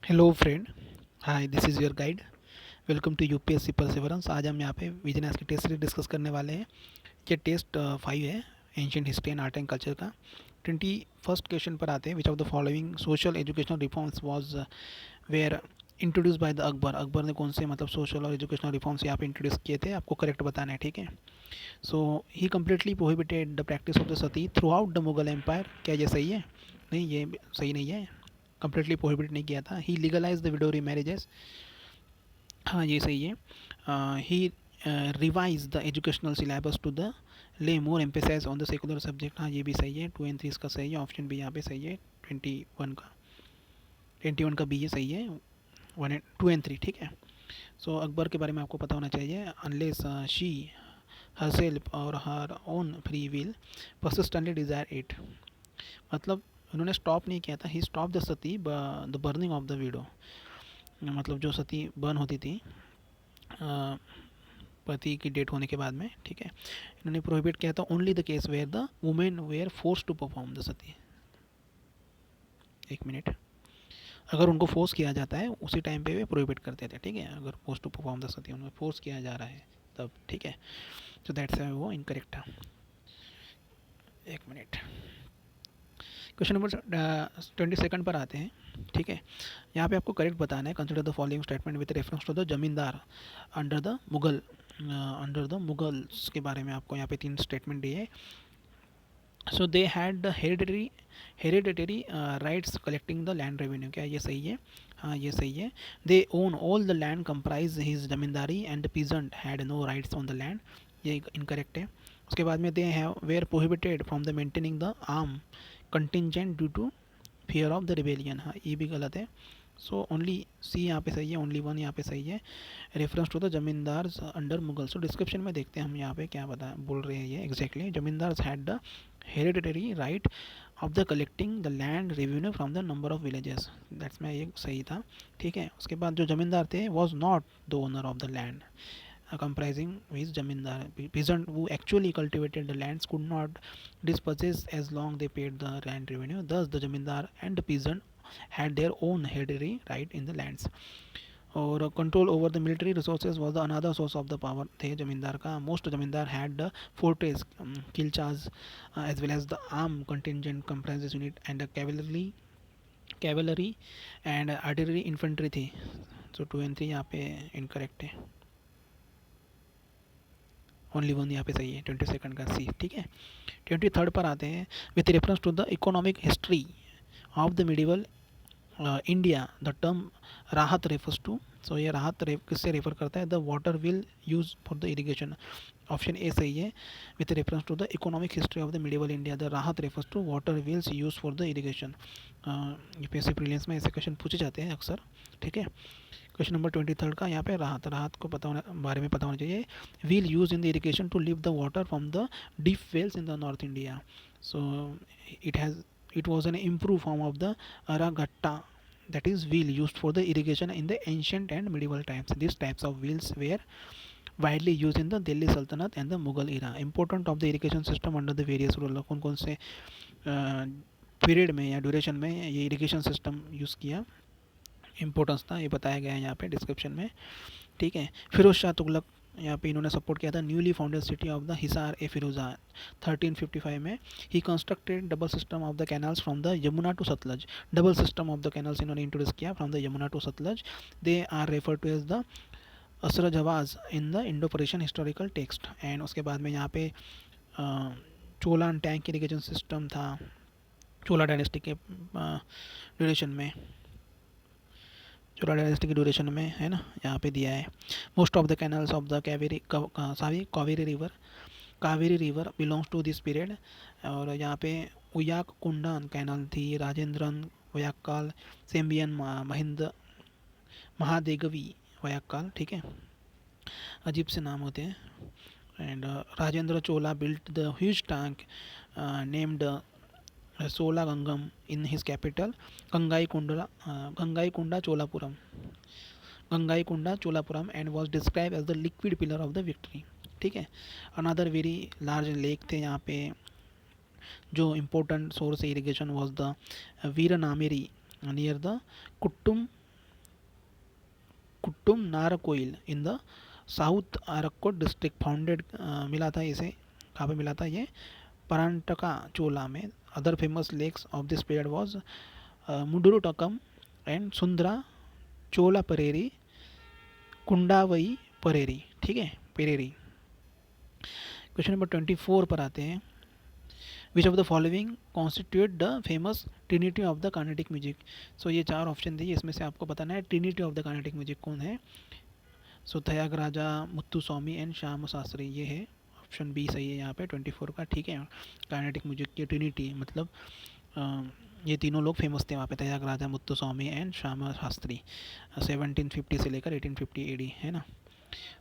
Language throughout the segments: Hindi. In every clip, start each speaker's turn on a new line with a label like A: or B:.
A: Hello friend, hi this is your guide. Welcome to UPSC perseverance. आज हम यहाँ पे विजन एस के टेस्ट सीरीज डिस्कस करने वाले हैं। ये टेस्ट 5 है, ancient history and art and culture का। 21st क्वेश्चन पर आते हैं। Which of the following social educational reforms was were introduce by the Akbar. Akbar ने कौन से सोशल और एजुकेशनल रिफॉर्म्स यहाँ पे इंट्रोड्यूस किए थे, आपको करेक्ट बताना है, ठीक है। So he completely prohibited the practice of the sati throughout the Mughal empire. क्या ये सही है? नहीं, ये सही नहीं है। कम्प्लीटली प्रोहिबिट नहीं किया था। He legalise the widow marriages. हाँ, ये सही है। He revise the educational syllabus to the lay more emphasise on the secular subject. हाँ, ये भी सही है। 2 एंड 3 इसका सही है। ऑप्शन बी यहाँ पे सही है। 21 का बी ये सही है। 2 एंड 3 ठीक है। सो अकबर के बारे में आपको पता होना चाहिए। अनलेस शी herself और her own free will persistently desire इट। मतलब उन्होंने स्टॉप नहीं किया था। He stop the sati the burning of the widow. मतलब जो सती बर्न होती थी पति की डेट होने के बाद में, ठीक है। इन्होंने प्रोहिबिट किया था only the case where the women were force to perform the sati. एक मिनट। अगर उनको फोर्स किया जाता है उसी टाइम पे वे प्रोहिबिट करते थे, ठीक है। अगर फोर्स टू परफॉर्म द सती उनको फोर्स किया जा रहा है तब, ठीक है। तो दैट्स वो इनकरेक्ट था। एक मिनट। क्वेश्चन नंबर 22 पर आते हैं, ठीक है। यहाँ पे आपको करेक्ट बताना है। Consider the following statement with reference to the zamindar under the Mughal. Under the Mughals के बारे में आपको यहाँ पे 3 स्टेटमेंट दिए। So they had the hereditary rights collecting the land revenue. क्या ये सही है? हाँ, ये सही है। They own all the land comprise his zamindari and the peasant had no rights on the land. ये इनकरेक्ट है। उसके बाद में they have were prohibited from the maintaining the arm contingent due to fear of the rebellion. हाँ, ये भी गलत है। सो ओनली सी यहाँ पे सही है। ओनली 1 यहाँ पे सही है। Reference to the zamindar under Mughal. So description में देखते हैं हम यहाँ पे क्या बता बोल रहे हैं ये एग्जैक्टली। जमींदार had the hereditary right of the collecting the land revenue from the number of villages. That's में ये सही था, ठीक है। उसके बाद जो जमींदार थे was not the owner of the land comprising his jamindar. Peasant who actually cultivated the lands could not dispossess as long they paid the land revenue. Thus, the jamindar and the peasant had their own hereditary right in the lands. और control over the military resources was the another source of the power थे जमींदार का। Most zamindar had the fortress किलचार्ज as well as the arm contingent comprises unit and cavalry and artillery infantry थी। सो 2 एंड 3 यहाँ पे इनकरेक्ट है। ओनली 1 यहाँ पे सही है। 22 का सी, ठीक है। 23 पर आते हैं। With reference to the economic history of the medieval India the term rahat refers to. So ये राहत किससे रेफर करता है? The water wheel use for the irrigation. Option A सही है। With reference to the economic history of the medieval India the rahat refers to water wheels use for the irrigation. UPSC prelims में ऐसे क्वेश्चन पूछे जाते हैं अक्सर, ठीक है। क्वेश्चन नंबर 23 का यहाँ पे राहत को पता होना बारे में पता होना चाहिए। Wheel use in the irrigation to लिव the water from the deep wells in the north India. So it was an improved form of the aragatta, that is wheel used for the irrigation in the ancient and medieval times. These types of wheels were widely used in the Delhi Sultanate and the Mughal era. Important of the irrigation system under the various ruler। कौन कौन से पीरियड में या ड्यूरेशन में ये इरीगेशन सिस्टम यूज़ किया, इंपॉर्टेंस था, ये बताया गया है यहाँ पे डिस्क्रिप्शन में, ठीक है। फिरोज शाह तुगलक यहाँ पे इन्होंने सपोर्ट किया था newly founded city of the Hisar e Firoza 1355 में। He constructed double system of the canals from the Yamuna to Sutlej. Double system of the canals इन्होंने इंट्रोड्यूस किया from the Yamuna to Sutlej. They are refer to as the असर जवाज in the Indo Persian historical text. And उसके बाद में यहाँ पे चोला टैंक इरीगेशन सिस्टम था चोला डायनेस्टी के ड्यूरेशन में, चोला डायनेस्टी की ड्यूरेशन में, है ना, यहाँ पे दिया है। Most of the canals of the Kaveri river belongs to this period. और यहाँ पे उयाक कुंडन कैनल थी, राजेंद्रन वयाक्काल, सेम्बियन महिंद महादेगवी वयाक्काल, ठीक है। अजीब से नाम होते हैं। And Rajendra Chola built the huge tank named Chola Gangam in his capital Gangaikonda Cholapuram and was describe as the liquid pillar of the victory, ठीक है। अनदर वेरी लार्ज लेक थे यहाँ पे जो important source irrigation was the Viranameri near the Kuttum Kuttum Narkoil in the south Arcot district founded, मिला था इसे, कहाँ पे मिला था ये, परांटका चोला में. Other famous lakes of this period was Madurantakam and Sundara Chola Pereri Kundavai Pereri. ठीक है, पेरेरी. क्वेश्चन नंबर 24 पर आते हैं. Which of the following constitute the famous trinity of the Carnatic music. So ये चार ऑप्शन दिए, इसमें से आपको बताना है trinity of the Carnatic music कौन है. सो थयागराजा, मुत्तुस्वामी एंड श्याम शास्त्री, ये है ऑप्शन बी सही है यहाँ पे 24 का. ठीक है, कार्नेटिक म्यूजिक की ट्रिनिटी मतलब ये तीनों लोग फेमस थे वहाँ पे, थयागराजा, मुत्तुस्वामी एंड श्याम शास्त्री. 1750 से लेकर 1850 एडी है ना.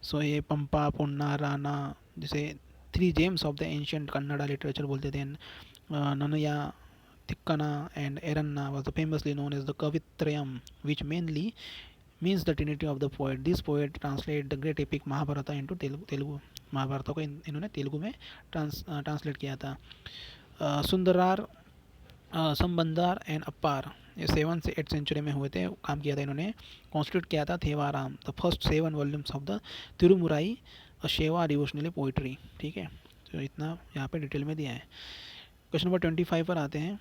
A: सो ये पंपा, पुन्ना, राना, जैसे three James of the ancient Kannada literature बोलते थे. ननया, तिक्कना and एरन्ना was famously known as the Kavitrayam, which mainly means the trinity of the poet. This poet translate the great epic Mahabharata into Telugu. Mahabharata को इन्होंने तेलुगु में ट्रांसलेट किया था. सुंदरार, संबंधार एंड अप्पार, ये 7 से 8 सेंचुरी में हुए थे, काम किया था इन्होंने. कॉन्स्टिट्यूट किया था Thevaram, the first 7 volumes of the Tirumurai Shaiva devotionally poetry. ठीक है, तो इतना यहाँ पे डिटेल में दिया है. क्वेश्चन नंबर 25 पर आते हैं.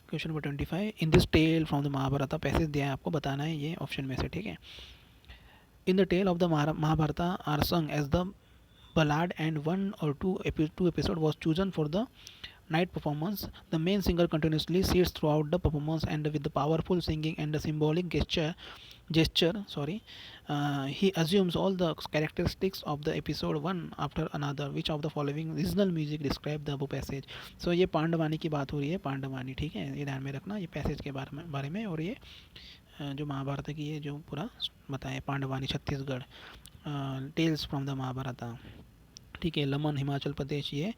A: Question number 25. In this tale from the Mahabharata, passage दिया है, आपको बताना है ये ऑप्शन में से. ठीक है. In the tale of the Mahabharata are sung as the ballad and one or two episode was chosen for the night performance. The main singer continuously sits throughout the performance and with the powerful singing and the symbolic gesture, he assumes all the characteristics of the episode one after another. Which of the following regional music describe the above passage? So ये पांडवानी की बात हो रही है, पांडवानी. ठीक है, ये ध्यान में रखना, ये पैसेज के बारे में. और ये जो महाभारत की ये जो पूरा बताएं, Pandavani Chhattisgarh, tales from the Mahabharata. ठीक है. लमन हिमाचल प्रदेश, ये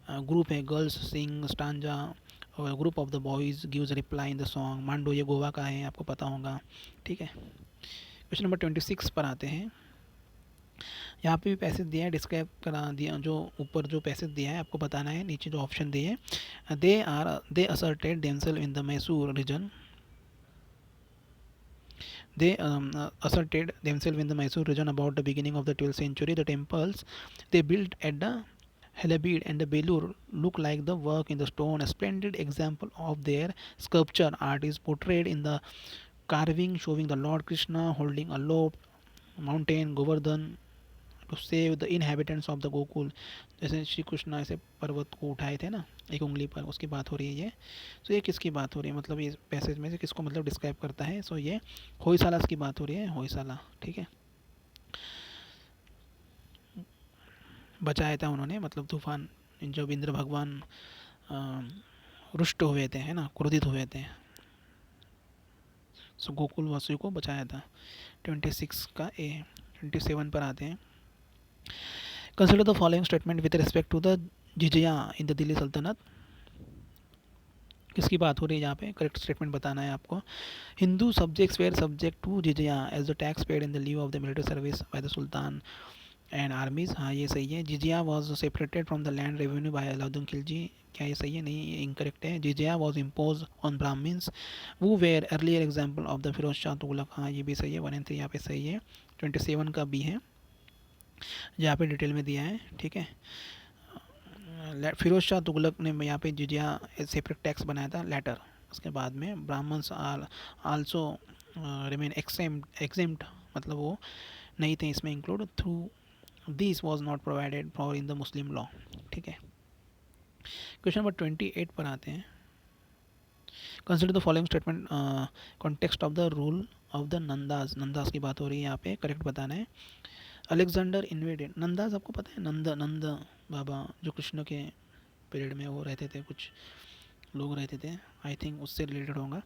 A: ग्रुप है, गर्ल्स सिंग स्टांजा, और group of the boys gives reply in the song. Mando ये गोवा का है, आपको पता होगा. ठीक है. क्वेश्चन नंबर 26 पर आते हैं. यहाँ पे भी पैसेज दिया है, डिस्क्राइब करा दिया, जो ऊपर जो पैसेज दिया है आपको बताना है. नीचे जो ऑप्शन दिए हैं, they asserted themself in the Mysore region. They asserted themselves in the Mysore region about the beginning of the 12th century. The temples they built at the Halabid and the Belur look like the work in the stone. A splendid example of their sculpture art is portrayed in the carving showing the Lord Krishna holding a aloft mountain Govardhan to save the inhabitants of the Gokul. जैसे श्री कृष्ण ऐसे पर्वत को उठाए थे ना एक उंगली पर, उसकी बात हो रही है ये. सो ये किसकी बात हो रही है, मतलब ये पैसेज में से किसको मतलब डिस्क्राइब करता है. सो ये होयसाला की बात हो रही है, होयसाला. ठीक है. बचाया था उन्होंने, मतलब तूफान जब इंद्र भगवान रुष्ट हुए थे, है ना, क्रोधित हुए थे. सो गोकुल वासियों को बचाया था. 26 का ए. 27 पर आते हैं. Consider the following statement with respect to the jizya in the Delhi Sultanate. किसकी बात हो रही है यहाँ पे, करेक्ट स्टेटमेंट बताना है आपको. Hindu subjects were subject to jizya as the tax paid in the leave of the military service by the sultan and armies. हाँ ये सही है. Jizya was separated from the land revenue by Alauddin Khilji. क्या ये सही है, नहीं, ये इनकरेक्ट है. Jizya was impose on Brahmans वो were earlier example of the Firoz Shah Tughlaq. हाँ ये भी सही है. 1 and 3 यहाँ पे सही है. 27 का बी है, यहाँ पे डिटेल में दिया है. ठीक है. फिरोज शाह तुगलक ने यहाँ पे जिजिया सेपरेट टैक्स बनाया था लेटर. उसके बाद में ब्राह्मण्स आल्सो रिमेन एक्सेम्प्ट, मतलब वो नहीं थे इसमें include. Through this was not provided for in the Muslim law. ठीक है. क्वेश्चन नंबर 28 पर आते हैं. Consider the following statement context of the rule of the Nandas. Nandas की बात हो रही है यहाँ पे, करेक्ट बताना है. Alexander invaded. नंदास आपको पता है, नंद बाबा जो कृष्ण के पीरियड में वो रहते थे, कुछ लोग रहते थे, आई थिंक उससे रिलेटेड होगा.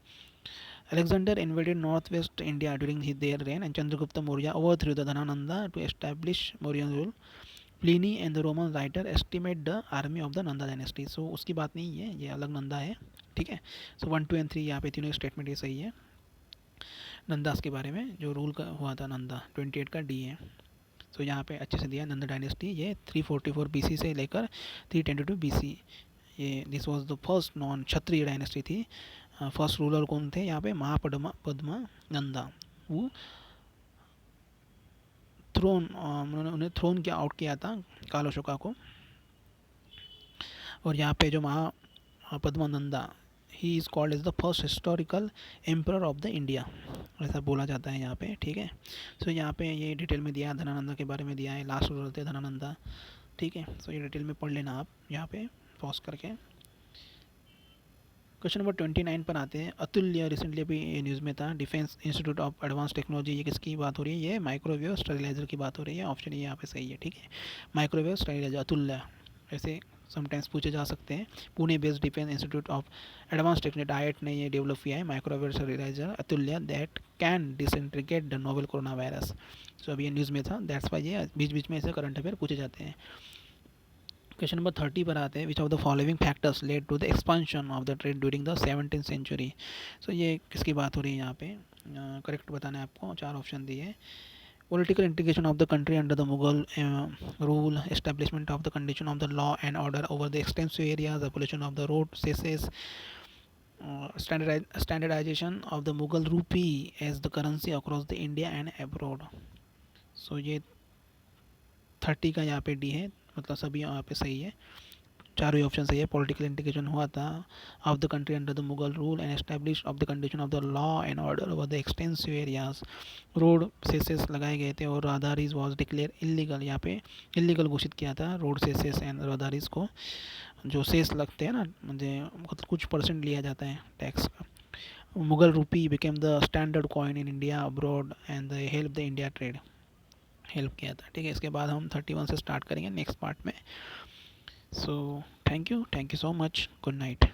A: Alexander invaded north west India during his their reign and Chandragupta Maurya overthrew the Dhanananda to establish Mauryan rule. Pliny and the Roman writer estimate the army of the Nanda dynasty. So उसकी बात नहीं है, ये अलग नंदा है. ठीक है. सो 1, 2 and 3 यहाँ पे तीनों स्टेटमेंट ये सही है. नंदास के बारे में जो रूल का हुआ था नंदा, 28 का डी है. तो यहाँ पे अच्छे से दिया नंदा डायनेस्टी. ये 344 BC से लेकर 322 BC. ये this was the first non Kshatriya dynasty थी फर्स्ट रूलर कौन थे यहाँ पे, महापद्मा पद्मा नंदा। वो थ्रोन उन्होंने उन्हें थ्रोन किया, आउट किया था काल अशोका को। और यहाँ पे जो Padmananda, he is called as the first historical emperor of the India, ऐसा बोला जाता है यहाँ पे, ठीक है। सो यहाँ पे ये डिटेल में दिया है, धनानंदा के बारे में दिया है, लास्ट रूलर थे धनानंदा, ठीक है। सो ये डिटेल में पढ़ लेना आप यहाँ पे पॉज करके। क्वेश्चन नंबर 29 पर आते हैं। अतुल्य रिसेंटली अभी न्यूज़ में था, defence institute of advance technology, ये किसकी बात हो रही है, ये माइक्रोवेव स्टेरिलाइजर की बात हो रही है। ऑप्शन ये यहाँ पे सही है, ठीक है। माइक्रोवेव स्टेरिलाइजर अतुल्य, ऐसे समटाइम्स पूछे जा सकते हैं। Pune based defence institute of advance technology, DIAT ने ये डेवलप किया है microwave steriliser Atulya, that can disintegrate the novel corona virus. So अभी ये न्यूज़ में था, दैट्स वाई ये बीच बीच में ऐसे करंट अफेयर पूछे जाते हैं। क्वेश्चन नंबर 30 पर आते हैं। Which of the following factors led to the expansion of the trade during the 17th century. So ये किसकी बात हो रही है यहाँ पे, करेक्ट बताना है आपको, 4 ऑप्शन दिए। Political integration of the country under the Mughal rule, establishment of the condition of the law and order over the extensive areas, abolition of the road cesses, standardization of the Mughal rupee as the currency across the India and abroad. So ये 30 का यहाँ पे डी है, मतलब सभी यहाँ पे सही है, चारों ही ऑप्शन सही है। पॉलिटिकल इंटीग्रेशन हुआ था of the country under the Mughal rule and establish of the condition of the law and order over the extensive areas, road सेसेस लगाए गए थे और राहदारीज वाज डिक्लेयर इलीगल, यहाँ पे इलीगल घोषित किया था रोड सेसेस एंड राहदारीज को। जो सेस लगते हैं ना, म्हणजे मतलब कुछ परसेंट लिया जाता है टैक्स का। मुगल रूपी became the standard coin in India abroad and the help the India trade, help किया था, ठीक है। इसके बाद हम 31 से स्टार्ट करेंगे नेक्स्ट पार्ट में। So thank you so much, good night.